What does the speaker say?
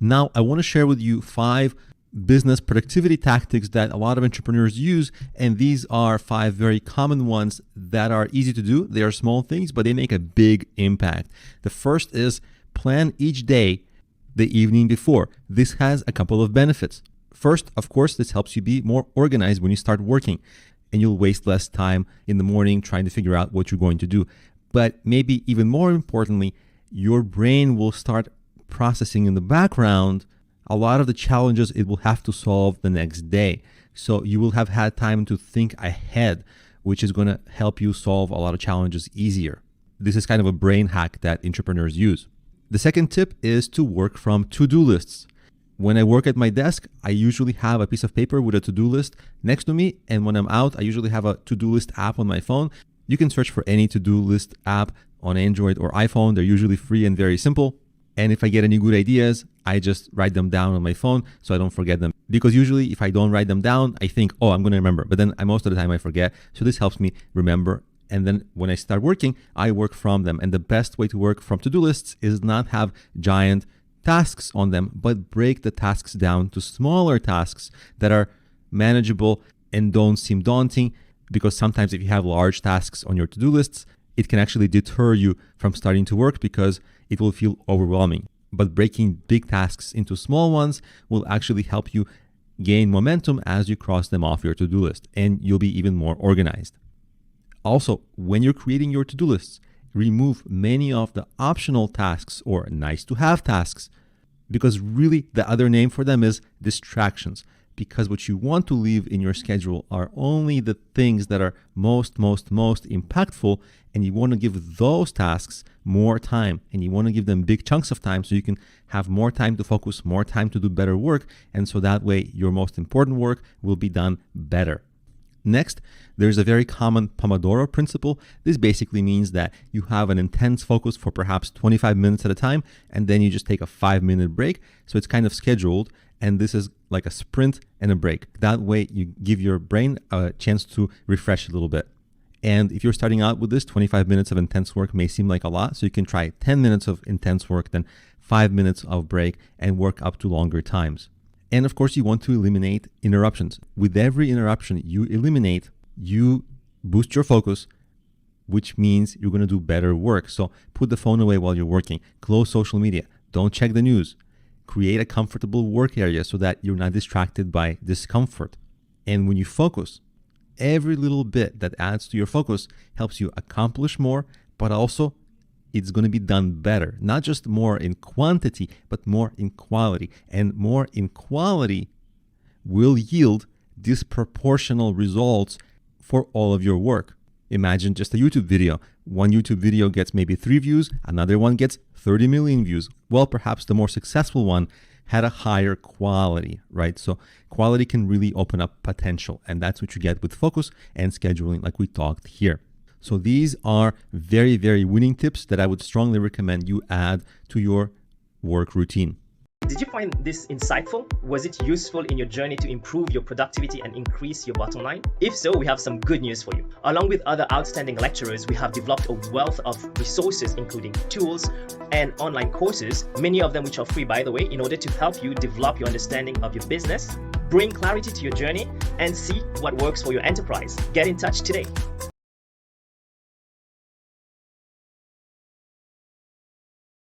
Now, I want to share with you 5 business productivity tactics that a lot of entrepreneurs use. And these are 5 very common ones that are easy to do. They are small things, but they make a big impact. The first is plan each day the evening before. This has a couple of benefits. First, of course, this helps you be more organized when you start working, and you'll waste less time in the morning trying to figure out what you're going to do. But maybe even more importantly, your brain will start processing in the background a lot of the challenges it will have to solve the next day. So you will have had time to think ahead, which is going to help you solve a lot of challenges easier. This is kind of a brain hack that entrepreneurs use. The second tip is to work from to-do lists. When I work at my desk, I usually have a piece of paper with a to-do list next to me. And when I'm out, I usually have a to-do list app on my phone. You can search for any to-do list app on Android or iPhone. They're usually free and very simple. And if I get any good ideas, I just write them down on my phone so I don't forget them. Because usually if I don't write them down, I think, oh, I'm going to remember. But then most of the time I forget. So this helps me remember. And then when I start working, I work from them. And the best way to work from to-do lists is not have giant tasks on them, but break the tasks down to smaller tasks that are manageable and don't seem daunting. Because sometimes if you have large tasks on your to-do lists, it can actually deter you from starting to work because it will feel overwhelming. But breaking big tasks into small ones will actually help you gain momentum as you cross them off your to-do list, and you'll be even more organized. Also, when you're creating your to-do lists, remove many of the optional tasks or nice-to-have tasks, because really the other name for them is distractions. Because what you want to leave in your schedule are only the things that are most impactful, and you want to give those tasks more time, and you want to give them big chunks of time so you can have more time to focus, more time to do better work, and so that way your most important work will be done better. Next, there's a very common Pomodoro principle. This basically means that you have an intense focus for perhaps 25 minutes at a time, and then you just take a 5-minute break. So it's kind of scheduled, and this is like a sprint and a break. That way you give your brain a chance to refresh a little bit. And if you're starting out with this, 25 minutes of intense work may seem like a lot. So you can try 10 minutes of intense work, then 5 minutes of break, and work up to longer times. And of course, you want to eliminate interruptions. With every interruption you eliminate, you boost your focus, which means you're going to do better work. So put the phone away while you're working. Close social media. Don't check the news. Create a comfortable work area so that you're not distracted by discomfort. And when you focus, every little bit that adds to your focus helps you accomplish more, but also it's going to be done better. Not just more in quantity, but more in quality. And more in quality will yield disproportional results for all of your work. Imagine just a YouTube video. One YouTube video gets maybe 3 views, another one gets 30 million views. Well, perhaps the more successful one had a higher quality, right? So quality can really open up potential, and that's what you get with focus and scheduling like we talked here. So these are very, very winning tips that I would strongly recommend you add to your work routine. Did you find this insightful? Was it useful in your journey to improve your productivity and increase your bottom line? If so, we have some good news for you. Along with other outstanding lecturers, we have developed a wealth of resources, including tools and online courses, many of them which are free, by the way, in order to help you develop your understanding of your business, bring clarity to your journey, and see what works for your enterprise. Get in touch today.